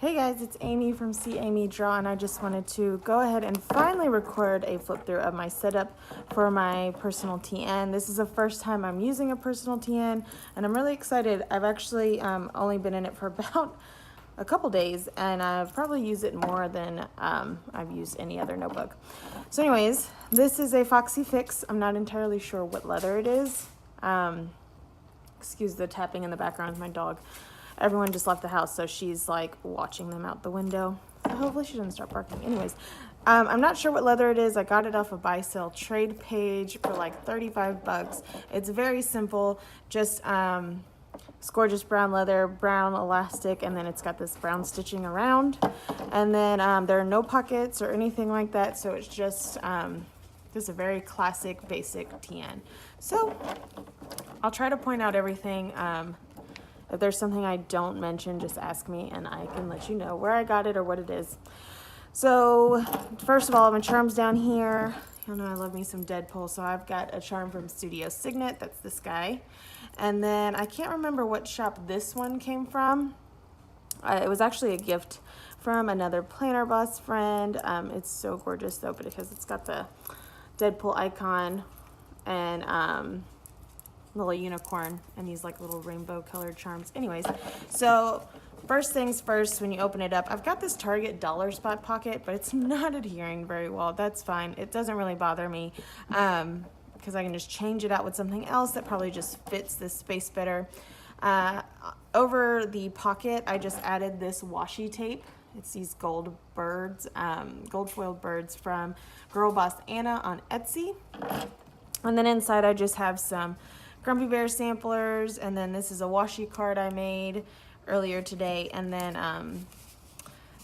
Hey guys, it's Amy from See Amy Draw, and I just wanted to go ahead and finally record a flip through of my setup for my personal TN. This is the first time I'm using a personal TN, and I'm really excited. I've actually only been in it for about a couple days, and I've probably used it more than I've used any other notebook. So anyways, this is a Foxy fix. I'm not entirely sure what leather it is. Excuse the tapping in the background of my dog. Everyone just left the house, so she's like watching them out the window. So hopefully she doesn't start barking. Anyways, I'm not sure what leather it is. I got it off a buy sell trade page for like 35 bucks. It's very simple, just it's gorgeous brown leather, brown elastic, and then it's got this brown stitching around. And then there are no pockets or anything like that, so it's just a very classic, basic TN. So I'll try to point out everything. If there's something I don't mention, just ask me and I can let you know where I got it or what it is. So first of all, my charms down here. You know I love me some Deadpool, so I've got a charm from Studio Signet. That's this guy. And then I can't remember what shop this one came from. It was actually a gift from another Planner Boss friend. It's so gorgeous though, because it's got the Deadpool icon and little unicorn and these like little rainbow colored charms. Anyways, so first things first, when you open it up, I've got this Target dollar spot pocket, but it's not adhering very well. That's fine. It doesn't really bother me because I can just change it out with something else that probably just fits this space better. Over the pocket, I just added this washi tape. It's these gold birds, gold foiled birds from Girl Boss Anna on Etsy. And then inside I just have some Grumpy Bear samplers, and then this is a washi card I made earlier today, and then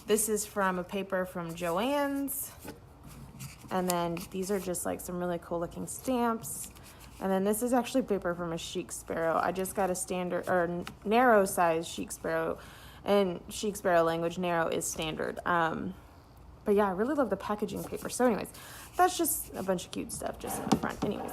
this is from a paper from Joann's, and then these are just like some really cool looking stamps, and then this is actually paper from a Chic Sparrow. I just got a standard or narrow size Chic Sparrow, and Chic Sparrow language narrow is standard. But yeah, I really love the packaging paper. So anyways, that's just a bunch of cute stuff just in the front. Anyways,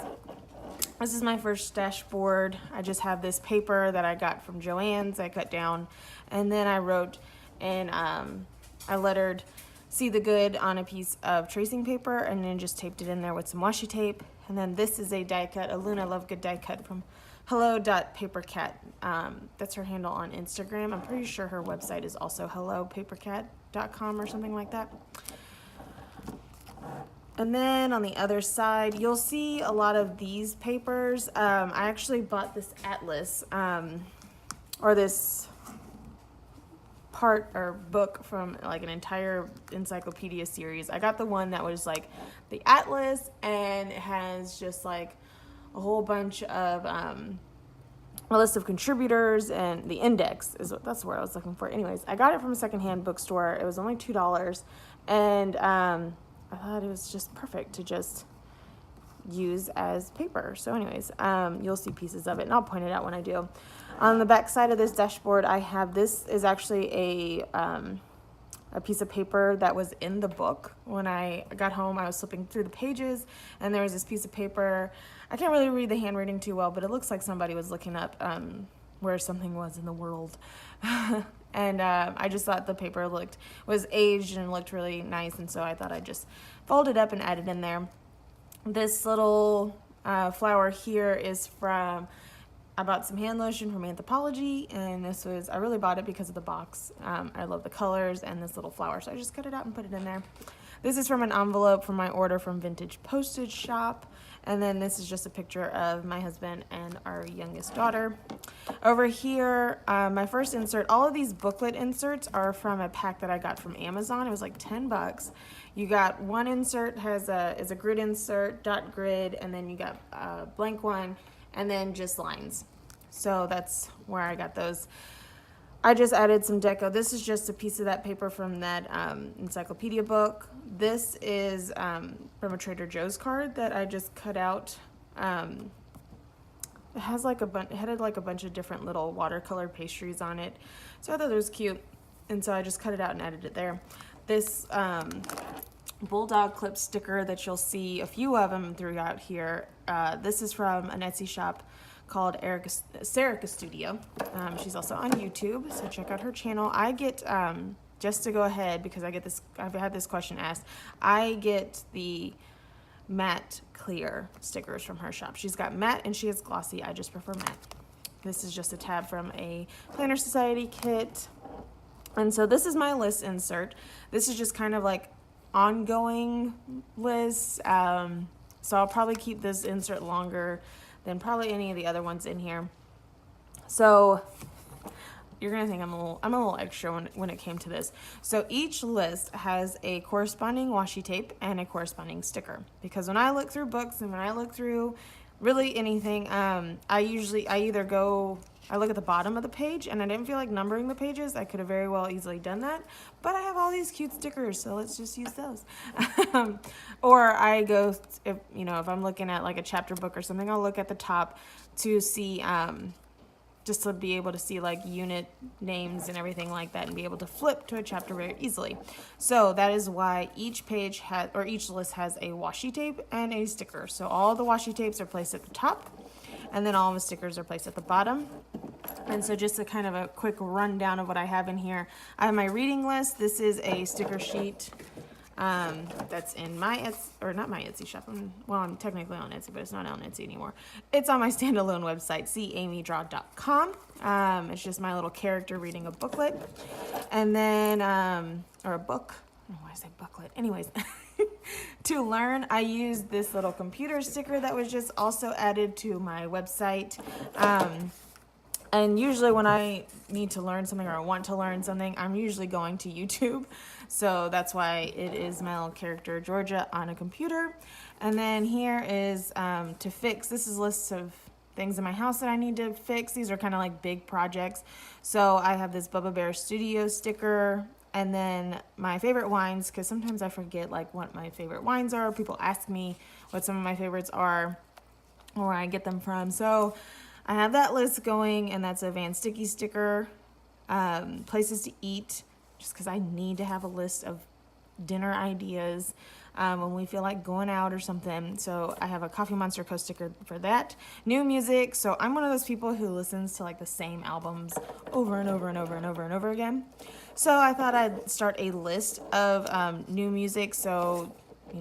this is my first dashboard. I just have this paper that I got from Joann's. I cut down, and then I wrote and I lettered "See the Good" on a piece of tracing paper, and then just taped it in there with some washi tape. And then this is a die cut, a Luna Love Good die cut from hello.papercat. That's her handle on Instagram. I'm pretty sure her website is also hellopapercat.com or something like that. And then on the other side, you'll see a lot of these papers. I actually bought this atlas, or this part or book from like an entire encyclopedia series. I got the one that was like the atlas, and it has just like a whole bunch of a list of contributors, and the index is that's what I was looking for. Anyways, I got it from a secondhand bookstore. It was only $2, and I thought it was just perfect to just use as paper. So anyways, you'll see pieces of it, and I'll point it out when I do. On the back side of this dashboard, I have, this is actually a piece of paper that was in the book. When I got home, I was flipping through the pages, and there was this piece of paper. I can't really read the handwriting too well, but it looks like somebody was looking up where something was in the world. And I just thought the paper was aged and looked really nice, and so I thought I'd just fold it up and add it in there. This little flower here is from, I bought some hand lotion from Anthropology, and I really bought it because of the box. I love the colors and this little flower, so I just cut it out and put it in there. This is from an envelope from my order from Vintage Postage Shop. And then this is just a picture of my husband and our youngest daughter. Over here, my first insert, all of these booklet inserts are from a pack that I got from Amazon. It was like 10 bucks. You got one insert is a grid insert, dot grid, and then you got a blank one, and then just lines. So that's where I got those. I just added some deco. This is just a piece of that paper from that encyclopedia book. This is from a Trader Joe's card that I just cut out. It has like it had like a bunch of different little watercolor pastries on it, so I thought it was cute, and so I just cut it out and added it there. This bulldog clip sticker that you'll see a few of them throughout here. This is from an Etsy shop called Serica Studio. She's also on YouTube, so check out her channel. I get just to go ahead, because I've had this question asked, I get the matte clear stickers from her shop. She's got matte and she has glossy. I just prefer matte. This is just a tab from a Planner Society kit. And so this is my list insert. This is just kind of like ongoing lists. So I'll probably keep this insert longer than probably any of the other ones in here. So you're gonna think I'm a little extra when it came to this. So each list has a corresponding washi tape and a corresponding sticker. Because when I look through books and when I look through really anything, I look at the bottom of the page, and I didn't feel like numbering the pages. I could have very well easily done that, but I have all these cute stickers, so let's just use those. Or I go, if I'm looking at like a chapter book or something, I'll look at the top to see, just to be able to see like unit names and everything like that and be able to flip to a chapter very easily. So that is why each page has, or each list has a washi tape and a sticker. So all the washi tapes are placed at the top, and then all the stickers are placed at the bottom. And so just a kind of a quick rundown of what I have in here. I have my reading list. This is a sticker sheet that's in my Etsy, or not my Etsy shop. I'm technically on Etsy, but it's not on Etsy anymore. It's on my standalone website, camydraw.com. It's just my little character reading a booklet, and then or a book. I don't know why I say booklet. Anyways, to learn, I used this little computer sticker that was just also added to my website. And usually when I need to learn something or I want to learn something, I'm usually going to YouTube. So that's why it is my little character, Georgia, on a computer. And then here is to fix. This is lists of things in my house that I need to fix. These are kind of like big projects. So I have this Bubba Bear Studio sticker. And then my favorite wines, because sometimes I forget like what my favorite wines are. People ask me what some of my favorites are or where I get them from. So I have that list going, and that's a Van Sticky sticker. Places to eat, just because I need to have a list of dinner ideas when we feel like going out or something. So I have a Coffee Monster Co sticker for that. New music. So I'm one of those people who listens to like the same albums over and over and over and over and over again. So I thought I'd start a list of new music. So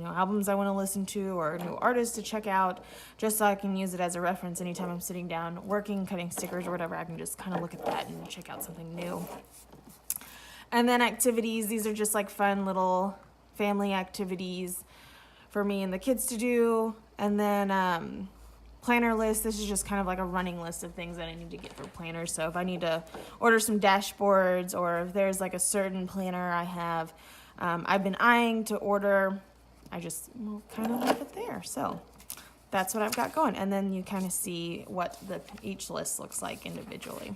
albums I want to listen to or new artists to check out, just so I can use it as a reference anytime I'm sitting down working, cutting stickers or whatever. I can just kind of look at that and check out something new. And then activities. These are just like fun little family activities for me and the kids to do. And then planner list. This is just kind of like a running list of things that I need to get for planners. So if I need to order some dashboards, or if there's like a certain planner I have I've been eyeing to order, I just will kind of leave it there. So that's what I've got going. And then you kind of see what each list looks like individually.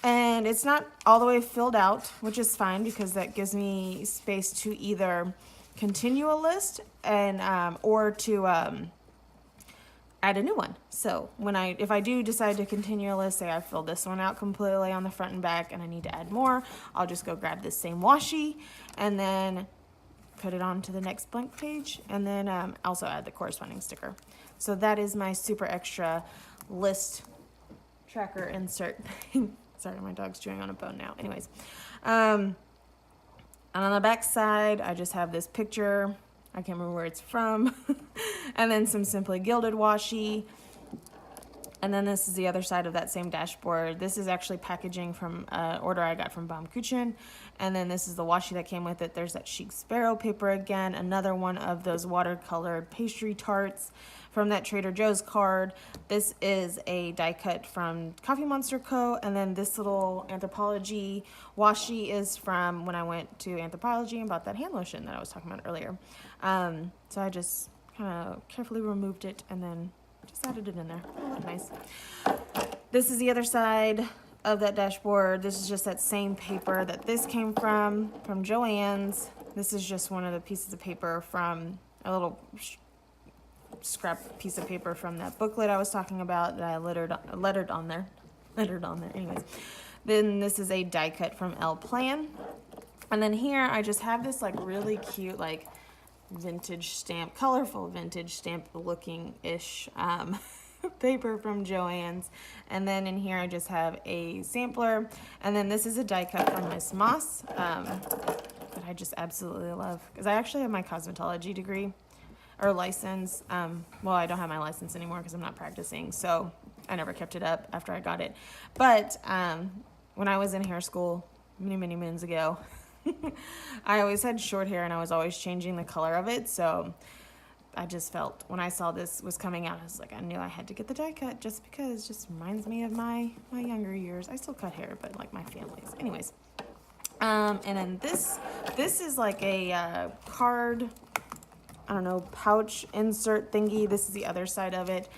And it's not all the way filled out, which is fine, because that gives me space to either continue a list and or to add a new one. So if I do decide to continue a list, say I fill this one out completely on the front and back and I need to add more, I'll just go grab this same washi and then put it on to the next blank page, and then also add the corresponding sticker. So that is my super extra list tracker insert thing. Sorry, my dog's chewing on a bone now. Anyways, and on the back side, I just have this picture. I can't remember where it's from. And then some Simply Gilded washi. And then this is the other side of that same dashboard. This is actually packaging from an order I got from Baumkuchen. And then this is the washi that came with it. There's that Chic Sparrow paper again. Another one of those watercolored pastry tarts from that Trader Joe's card. This is a die cut from Coffee Monster Co. And then this little Anthropologie washi is from when I went to Anthropologie and bought that hand lotion that I was talking about earlier. So I just kind of carefully removed it and then just added it in there. Oh, look nice. This is the other side of that dashboard. This is just that same paper that this came from Joann's. This is just one of the pieces of paper from a little scrap piece of paper from that booklet I was talking about that I lettered on there. Anyways, then this is a die cut from L Plan. And then here I just have this like really cute vintage stamp, colorful vintage stamp looking ish paper from Joann's. And then in here I just have a sampler. And then this is a die cut from Miss Moss that I just absolutely love. Because I actually have my cosmetology degree or license. Well, I don't have my license anymore because I'm not practicing. So I never kept it up after I got it. But when I was in hair school many moons ago, I always had short hair and I was always changing the color of it. So I just felt when I saw this was coming out, I was like, I knew I had to get the die cut just because it just reminds me of my younger years. I still cut hair, but like my family's. Anyways, and then this is like a card, I don't know, pouch insert thingy. This is the other side of it.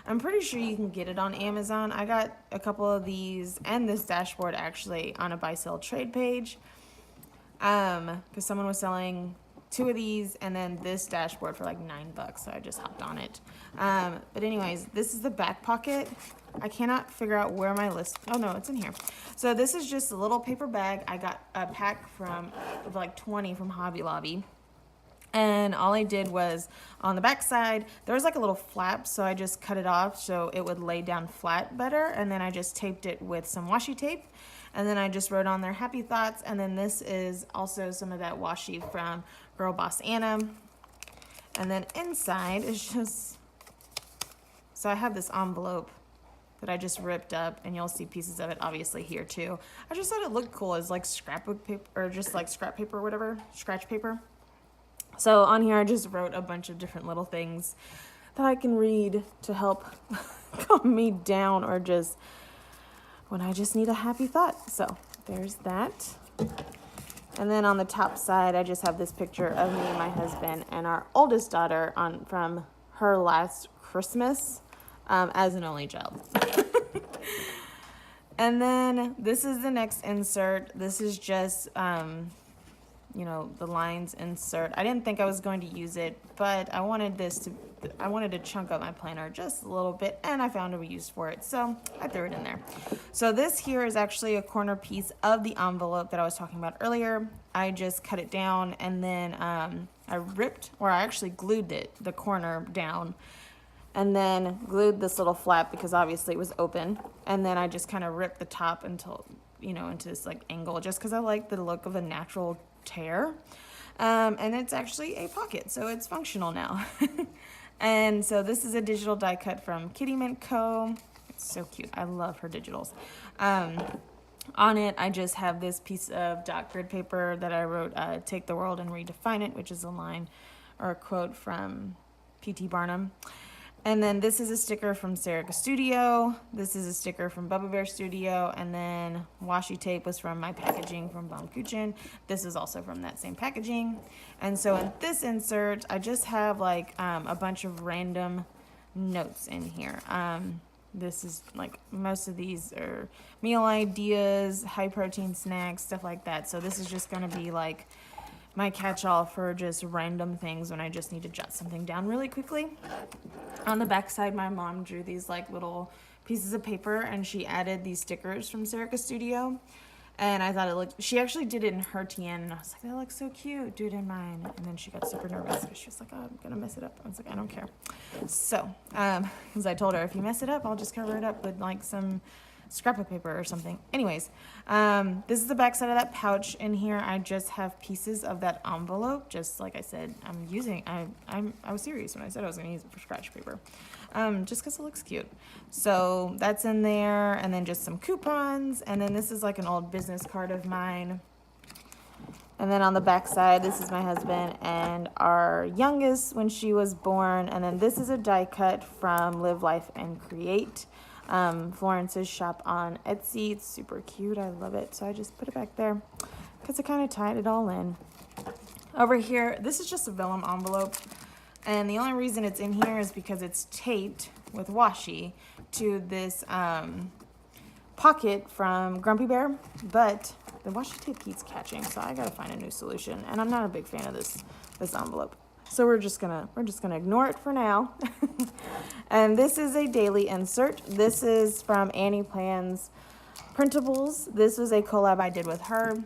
I'm pretty sure you can get it on Amazon. I got a couple of these and this dashboard actually on a buy sell trade page because someone was selling 2 of these and then this dashboard for like $9, so I just hopped on it. But anyways, this is the back pocket. I cannot figure out where my list, oh no, it's in here. So this is just a little paper bag. I got a pack from like 20 from Hobby Lobby. And all I did was on the back side, there was like a little flap, so I just cut it off so it would lay down flat better. And then I just taped it with some washi tape. And then I just wrote on there happy thoughts. And then this is also some of that washi from Girl Boss Anna. And then inside is just, so I have this envelope that I just ripped up, and you'll see pieces of it obviously here too. I just thought it looked cool as like scrapbook paper, or just like scrap paper or whatever, scratch paper. So on here I just wrote a bunch of different little things that I can read to help calm me down, or just when I just need a happy thought. So there's that. And then on the top side, I just have this picture of me and my husband and our oldest daughter from her last Christmas as an only child. And then this is the next insert. This is just, you know, the lines insert. I didn't think I was going to use it, but I wanted to chunk up my planner just a little bit, and I found a use for it, so I threw it in there. So this here is actually a corner piece of the envelope that I was talking about earlier. I just cut it down, and then I actually glued the corner down, and then glued this little flap because obviously it was open, and then I just kind of ripped the top until, you know, into this like angle, just because I like the look of a natural tear. And it's actually a pocket, so it's functional now. And so this is a digital die cut from Kitty Mint Co. It's so cute. I love her digitals. On it, I just have this piece of dot grid paper that I wrote, take the world and redefine it, which is a line or a quote from P.T. Barnum. And then this is a sticker from Serica Studio. This is a sticker from Bubba Bear Studio. And then washi tape was from my packaging from Baum Kuchen. This is also from that same packaging. And so in this insert, I just have like a bunch of random notes in here. This is like, most of these are meal ideas, high protein snacks, stuff like that. So this is just gonna be like my catch-all for just random things when I just need to jot something down really quickly. On the back side, my mom drew these like little pieces of paper, and she added these stickers from Serica Studio. And I thought it looked, she actually did it in her TN, and I was like, that looks so cute, do it in mine. And then she got super nervous because she was like, oh, I'm gonna mess it up. I was like, I don't care. So, because I told her, if you mess it up, I'll just cover it up with like some scrap of paper or something. Anyways, this is the back side of that pouch. In here, I just have pieces of that envelope. Just like I said, I was serious when I said I was gonna use it for scratch paper. Just because it looks cute. So that's in there, and then just some coupons, and then this is like an old business card of mine. And then on the back side, this is my husband and our youngest when she was born. And then this is a die cut from Live Life and Create, Florence's shop on Etsy. It's super cute. I love it. So I just put it back there because I kind of tied it all in. Over here, this is just a vellum envelope. And the only reason it's in here is because it's taped with washi to this pocket from Grumpy Bear, but the washi tape keeps catching, so I gotta find a new solution. And I'm not a big fan of this envelope, so we're just gonna ignore it for now. And this is a daily insert. This is from Annie Plan's Printables. This was a collab I did with her.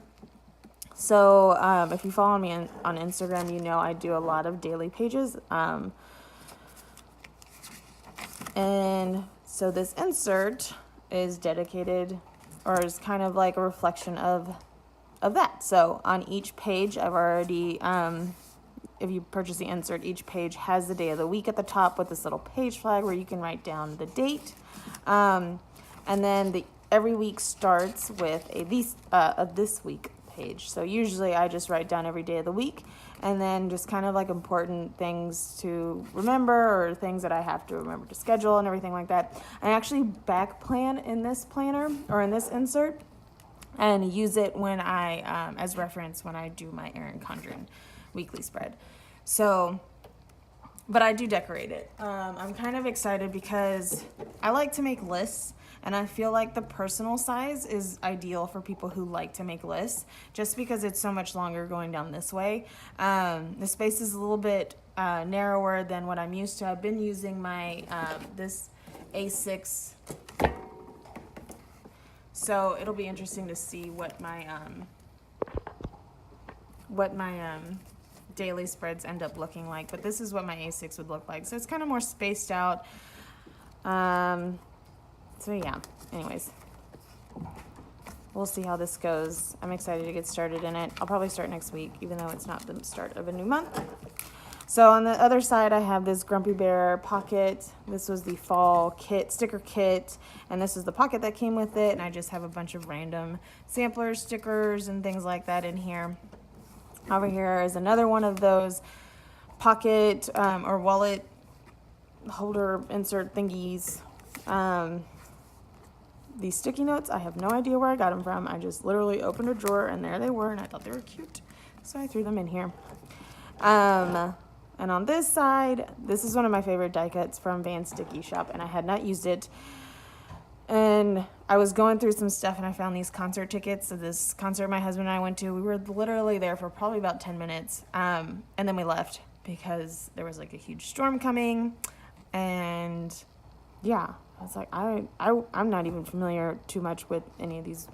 So if you follow me on Instagram, you know I do a lot of daily pages. And And so this insert is dedicated, or is kind of like a reflection of that. So on each page, I've already, if you purchase the insert, each page has the day of the week at the top with this little page flag where you can write down the date. And then every week starts with a this week page. So usually I just write down every day of the week, and then just kind of like important things to remember, or things that I have to remember to schedule and everything like that. I actually back plan in this planner, or in this insert, and use it when I, as reference when I do my Erin Condren weekly spread. So, but I do decorate it. I'm kind of excited because I like to make lists, and I feel like the personal size is ideal for people who like to make lists, just because it's so much longer going down this way. The space is a little bit narrower than what I'm used to. I've been using my this A6, so it'll be interesting to see what my daily spreads end up looking like. But this is what my A6 would look like. So it's kind of more spaced out. So yeah, anyways, we'll see how this goes. I'm excited to get started in it. I'll probably start next week, even though it's not the start of a new month. So on the other side, I have this Grumpy Bear pocket. This was the fall kit, sticker kit, and this is the pocket that came with it. And I just have a bunch of random samplers, stickers, and things like that in here. Over here is another one of those pocket or wallet holder insert thingies. These sticky notes, I have no idea where I got them from. I just literally opened a drawer and there they were, and I thought they were cute, so I threw them in here. And on this side, this is one of my favorite die cuts from Van Sticky Shop, and I had not used it. And I was going through some stuff, and I found these concert tickets. So this concert my husband and I went to, we were literally there for probably about 10 minutes. And then we left because there was like a huge storm coming. And yeah, I was like, I'm not even familiar too much with any of these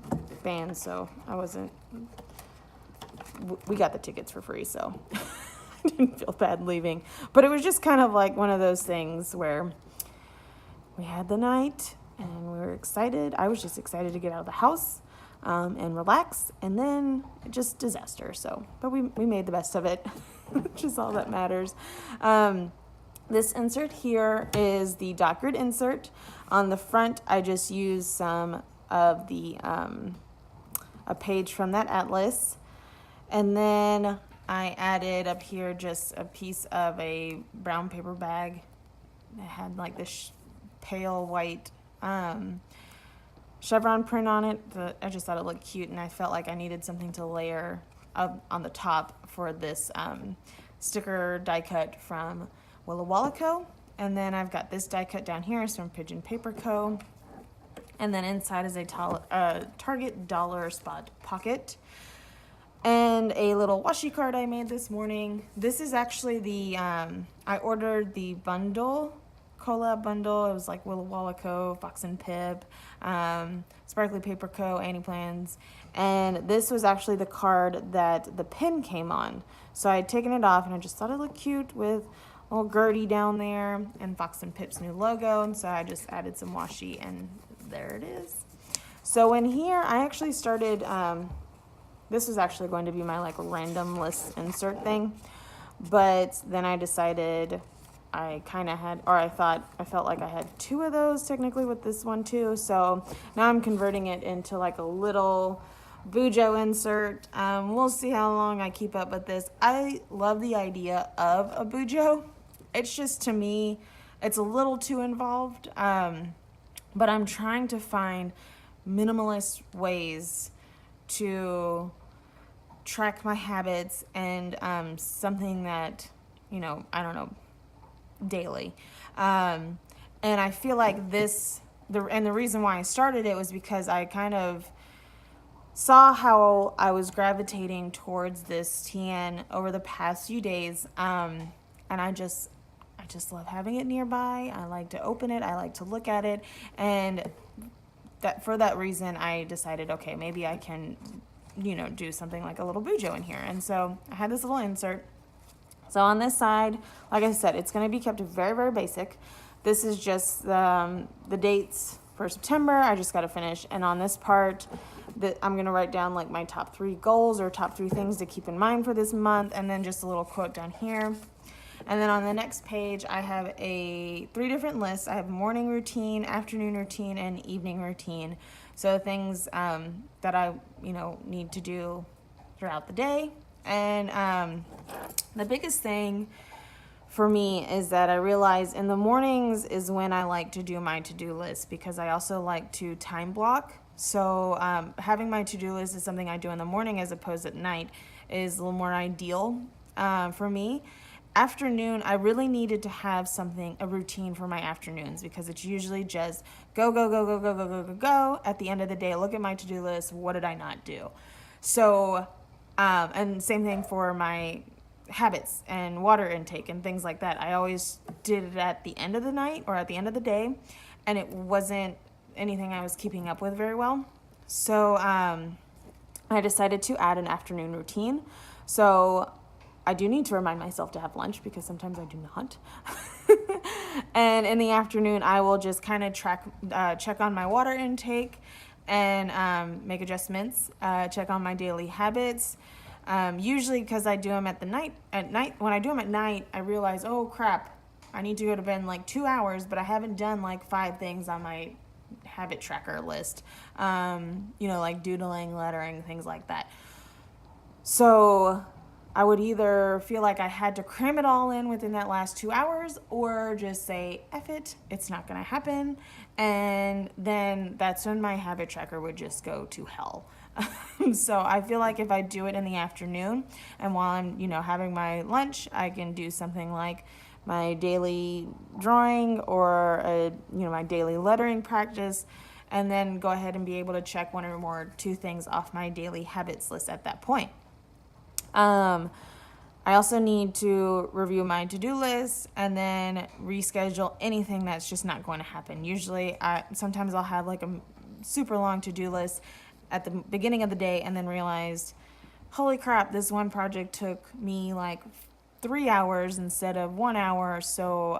bands, so we got the tickets for free, so I didn't feel bad leaving. But it was just kind of like one of those things where we had the night and we were excited. I was just excited to get out of the house and relax, and then just disaster. So, but we made the best of it, which is all that matters. This insert here is the dot grid insert. On the front, I just used some of the, a page from that atlas. And then I added up here just a piece of a brown paper bag that had like this pale white chevron print on it. I just thought it looked cute, and I felt like I needed something to layer up on the top for this sticker die cut from Willa Walla Co. And then I've got this die cut down here. It's from Pigeon Paper Co. And then inside is a Target dollar spot pocket. And a little washi card I made this morning. This is actually the, I ordered the bundle, collab bundle. It was like Willa Walla Co., Fox and Pip, Sparkly Paper Co., Annie Plans. And this was actually the card that the pin came on. So I had taken it off, and I just thought it looked cute with little Gertie down there and Fox and Pip's new logo, and so I just added some washi, and there it is. So in here, I actually started, this was actually going to be my like random list insert thing, but then I decided I kind of had, or I felt like I had two of those technically with this one too, so now I'm converting it into like a little Bujo insert. We'll see how long I keep up with this. I love the idea of a Bujo. It's just, to me, it's a little too involved, but I'm trying to find minimalist ways to track my habits and something that, you know, I don't know, daily. And I feel like this, the reason why I started it was because I kind of saw how I was gravitating towards this TN over the past few days, and I just love having it nearby. I like to open it, I like to look at it, and that for that reason I decided, okay, maybe I can, you know, do something like a little Bujo in here. And so I had this little insert. So on this side, like I said, it's going to be kept very, very basic, this is just the dates for September. I just got to finish. And on this part, I'm going to write down like my top 3 goals or top 3 things to keep in mind for this month. And then just a little quote down here. And then on the next page, I have 3 different lists. I have morning routine, afternoon routine, and evening routine. So things that I, need to do throughout the day. And the biggest thing for me is that I realize in the mornings is when I like to do my to-do list, because I also like to time block. So having my to-do list is something I do in the morning as opposed at night is a little more ideal for me. Afternoon, I really needed to have a routine for my afternoons, because it's usually just go. At the end of the day, look at my to-do list. What did I not do? So, and same thing for my habits and water intake and things like that. I always did it at the end of the night or at the end of the day, and it wasn't anything I was keeping up with very well. So, I decided to add an afternoon routine. So I do need to remind myself to have lunch, because sometimes I do not. And in the afternoon, I will just kind of check on my water intake and make adjustments, check on my daily habits. Usually because I do them at night. When I do them at night, I realize, oh crap, I need to go to bed in like 2 hours, but I haven't done like 5 things on my habit tracker list. Like doodling, lettering, things like that. So I would either feel like I had to cram it all in within that last 2 hours, or just say, F it, it's not going to happen. And then that's when my habit tracker would just go to hell. So I feel like if I do it in the afternoon, and while I'm, having my lunch, I can do something like my daily drawing or, my daily lettering practice, and then go ahead and be able to check 1 or more 2 things off my daily habits list at that point. I also need to review my to-do list and then reschedule anything that's just not going to happen. Usually, sometimes I'll have like a super long to-do list at the beginning of the day and then realize, holy crap, this one project took me like 3 hours instead of 1 hour. So,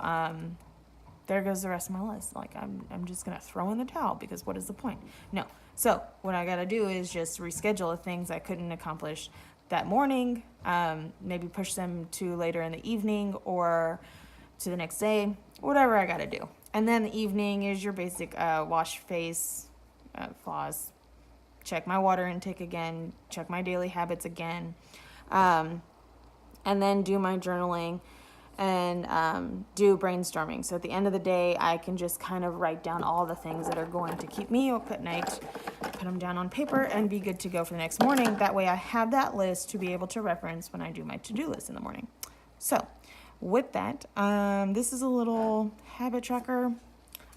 there goes the rest of my list. Like I'm just going to throw in the towel, because what is the point? No. So what I got to do is just reschedule the things I couldn't accomplish that morning, maybe push them to later in the evening or to the next day, whatever I got to do. And then the evening is your basic wash face, floss, check my water intake again, check my daily habits again, and then do my journaling and do brainstorming. So at the end of the day, I can just kind of write down all the things that are going to keep me up at night, put them down on paper, and be good to go for the next morning. That way I have that list to be able to reference when I do my to-do list in the morning. So with that, this is a little habit tracker.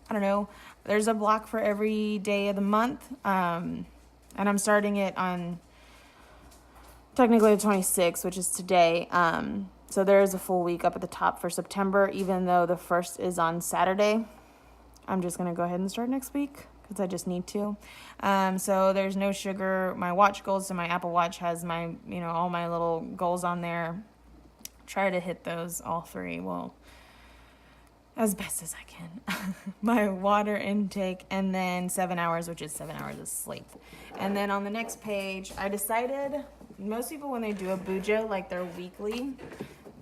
I don't know. There's a block for every day of the month, and I'm starting it on technically the 26th, which is today. So there is a full week up at the top for September, even though the 1st is on Saturday. I'm just going to go ahead and start next week because I just need to. So there's no sugar. My watch goals, so my Apple Watch has my, all my little goals on there. Try to hit those all 3. Well, as best as I can. My water intake, and then 7 hours, which is 7 hours of sleep. And then on the next page, I decided, most people when they do a bujo, like their weekly,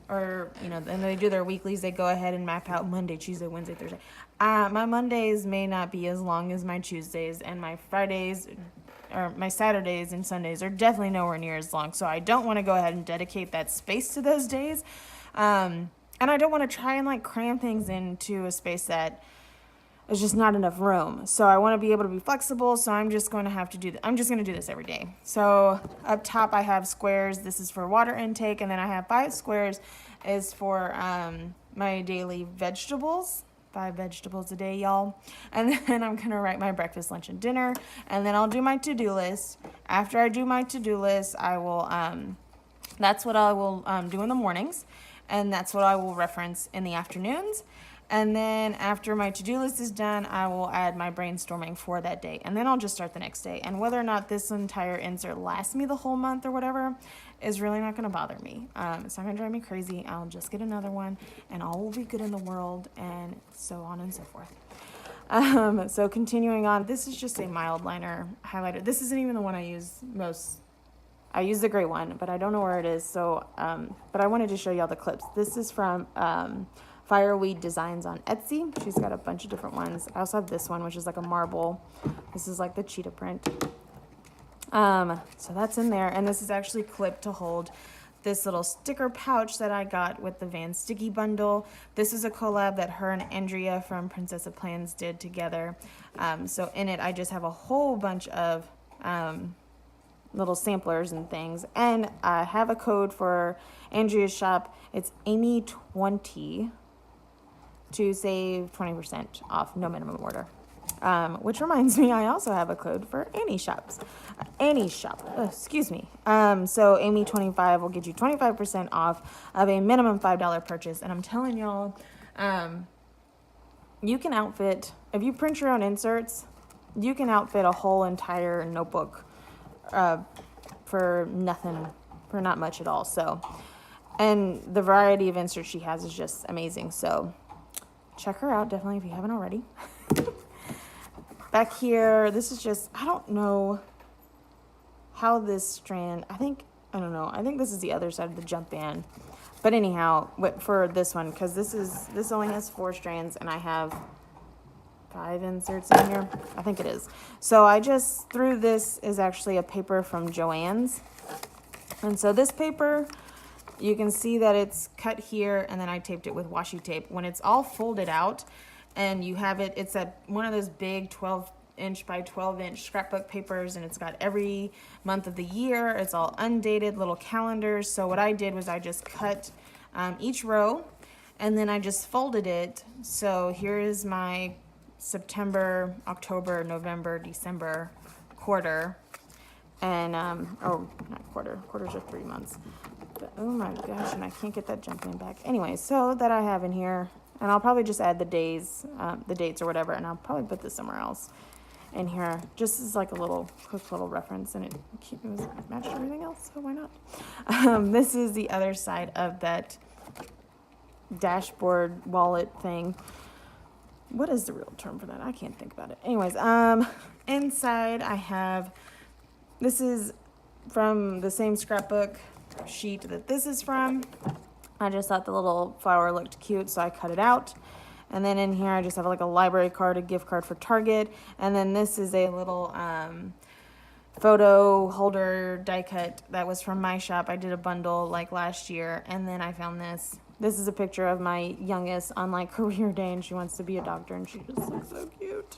or, and they do their weeklies, they go ahead and map out Monday, Tuesday, Wednesday, Thursday. My Mondays may not be as long as my Tuesdays, and my Fridays, or my Saturdays and Sundays are definitely nowhere near as long. So I don't want to go ahead and dedicate that space to those days. And I don't want to try and cram things into a space that is just not enough room. So I want to be able to be flexible. So I'm just going to have to do I'm just going to do this every day. So up top I have squares. This is for water intake. And then I have 5 squares is for my daily vegetables. 5 vegetables a day, y'all. And then I'm going to write my breakfast, lunch, and dinner. And then I'll do my to-do list. After I do my to-do list, I will, that's what I will do in the mornings. And that's what I will reference in the afternoons. And then after my to-do list is done, I will add my brainstorming for that day. And then I'll just start the next day. And whether or not this entire insert lasts me the whole month or whatever is really not going to bother me. It's not going to drive me crazy. I'll just get another one and all will be good in the world, and so on and so forth. So continuing on, this is just a mild liner highlighter. This isn't even the one I use most. I use the gray one, but I don't know where it is. So, but I wanted to show y'all the clips. This is from Fireweed Designs on Etsy. She's got a bunch of different ones. I also have this one, which is like a marble. This is like the cheetah print. So that's in there, and this is actually clipped to hold this little sticker pouch that I got with the Van Sticky bundle. This is a collab that her and Andrea from Princess of Plans did together. So in it, I just have a whole bunch of little samplers and things. And I have a code for Andrea's shop. It's Amy20 to save 20% off, no minimum order. Which reminds me, I also have a code for Annie's shop. Excuse me. So Amy25 will get you 25% off of a minimum $5 purchase. And I'm telling y'all, you can outfit, if you print your own inserts, you can outfit a whole entire notebook for nothing, for not much at all. So, and the variety of inserts she has is just amazing. So check her out, definitely, if you haven't already. Back here, this is just, I don't know how this strand, I think this is the other side of the jump band. But anyhow, for this one, because this only has 4 strands and I have 5 inserts in here. I think it is. So I just threw, this is actually a paper from Joann's. And so this paper, you can see that it's cut here, and then I taped it with washi tape. When it's all folded out and you have it, it's one of those big 12-inch by 12-inch scrapbook papers, and it's got every month of the year. It's all undated little calendars. So what I did was I just cut each row, and then I just folded it. So here is my September, October, November, December quarter, and oh, not quarters are 3 months. But, oh my gosh, and I can't get that jump in back. Anyway, so that I have in here, and I'll probably just add the days, the dates or whatever, and I'll probably put this somewhere else in here, just as like a quick little reference, and it matched everything else, so why not? This is the other side of that dashboard wallet thing. What is the real term for that? I can't think about it. Anyways, inside I have, this is from the same scrapbook sheet that this is from. I just thought the little flower looked cute, so I cut it out. And then in here I just have like a library card, a gift card for Target, and then this is a little photo holder die cut that was from my shop. I did a bundle like last year, and then I found this. This is a picture of my youngest on like career day, and she wants to be a doctor, and she just looks so cute.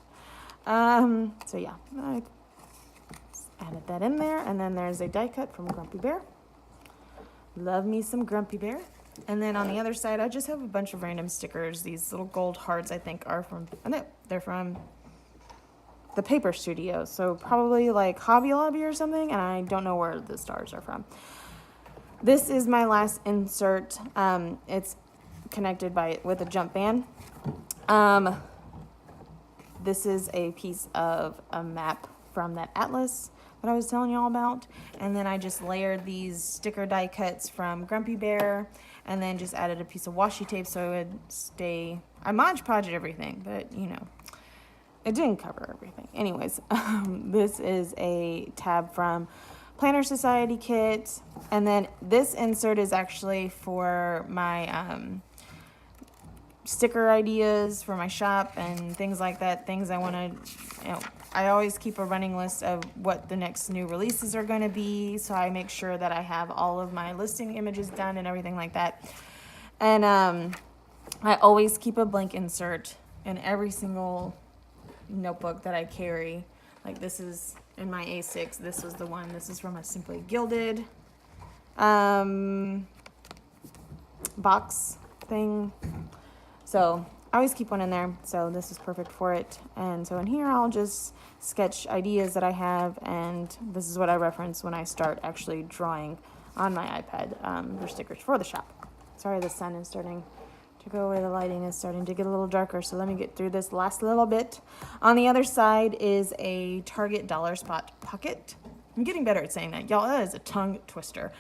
So yeah, I added that in there. And then there's a die cut from Grumpy Bear. Love me some Grumpy Bear. And then on the other side, I just have a bunch of random stickers. These little gold hearts, I think, are from, no, they're from the Paper Studio. So probably like Hobby Lobby or something, and I don't know where the stars are from. This is my last insert. It's connected with a jump band. This is a piece of a map from that atlas that I was telling y'all about. And then I just layered these sticker die cuts from Grumpy Bear, and then just added a piece of washi tape so it would stay. I Mod Podged everything, but you know, it didn't cover everything. Anyways, this is a tab from Planner Society kit, and then this insert is actually for my sticker ideas for my shop and things like that, things I want to, I always keep a running list of what the next new releases are going to be, so I make sure that I have all of my listing images done and everything like that. And I always keep a blank insert in every single notebook that I carry. Like this is in my A6, this was the one. This is from a Simply Gilded box thing. So I always keep one in there, so this is perfect for it. And so in here I'll just sketch ideas that I have, and this is what I reference when I start actually drawing on my iPad for stickers for the shop. Sorry, the sun is starting to go where the lighting is starting to get a little darker. So let me get through this last little bit. On the other side is a Target Dollar Spot pocket. I'm getting better at saying that. Y'all, that is a tongue twister.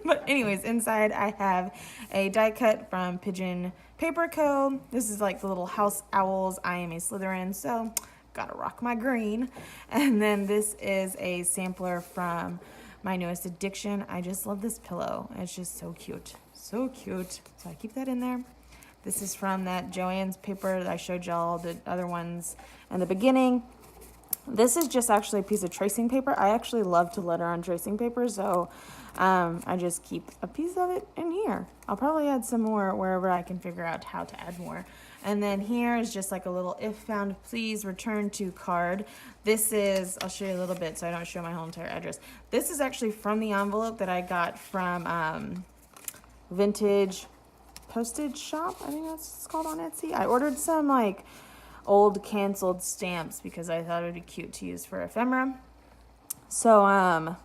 But anyways, inside I have a die cut from Pigeon Paper Co. This is like the little house owls. I am a Slytherin, so gotta rock my green. And then this is a sampler from my newest addiction. I just love this pillow. It's just so cute. So cute. So I keep that in there. This is from that Joann's paper that I showed y'all the other ones in the beginning. This is just actually a piece of tracing paper. I actually love to letter on tracing paper, so I just keep a piece of it in here. I'll probably add some more wherever I can figure out how to add more. And then here is just like a little if found please return to card. This is, I'll show you a little bit so I don't show my whole entire address. This is actually from the envelope that I got from Vintage Postage Shop. I think that's what it's called on Etsy. I ordered some like old canceled stamps because I thought it would be cute to use for ephemera. So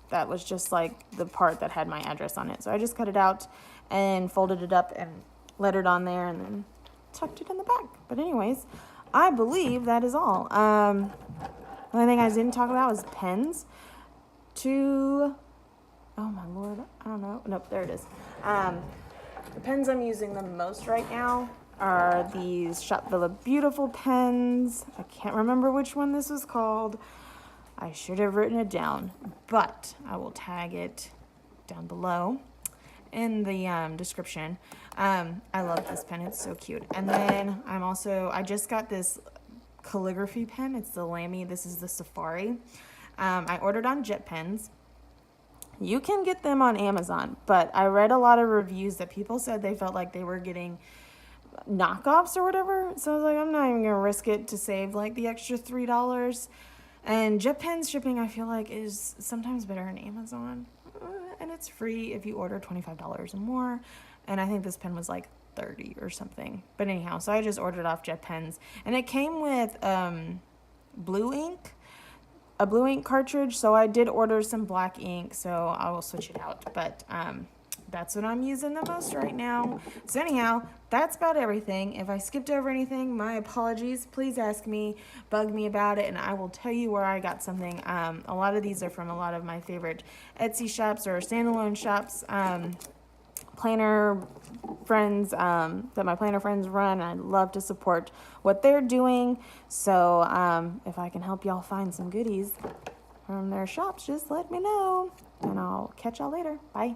that was just like the part that had my address on it. So I just cut it out and folded it up and lettered on there and then tucked it in the back. But anyways, I believe that is all. The only thing I didn't talk about was pens. Oh my lord, I don't know. Nope, there it is. The pens I'm using the most right now are these Shop Villa Beautiful pens. I can't remember which one this was called. I should have written it down, but I will tag it down below in the description. I love this pen. It's so cute. And then I just got this calligraphy pen. It's the Lamy. This is the Safari. I ordered on Jet Pens. You can get them on Amazon, but I read a lot of reviews that people said they felt like they were getting knockoffs or whatever. So I was like, I'm not even gonna risk it to save like the extra $3. And Jet Pens shipping, I feel like, is sometimes better than Amazon. And it's free if you order $25 or more. And I think this pen was like 30 or something. But anyhow, so I just ordered off Jet Pens. And it came with blue ink, a blue ink cartridge. So I did order some black ink, so I will switch it out. But that's what I'm using the most right now. So anyhow, that's about everything. If I skipped over anything, my apologies. Please ask me, bug me about it, and I will tell you where I got something. A lot of these are from a lot of my favorite Etsy shops or standalone shops, planner friends that my planner friends run. I love to support what they're doing. So if I can help y'all find some goodies from their shops, just let me know, and I'll catch y'all later. Bye.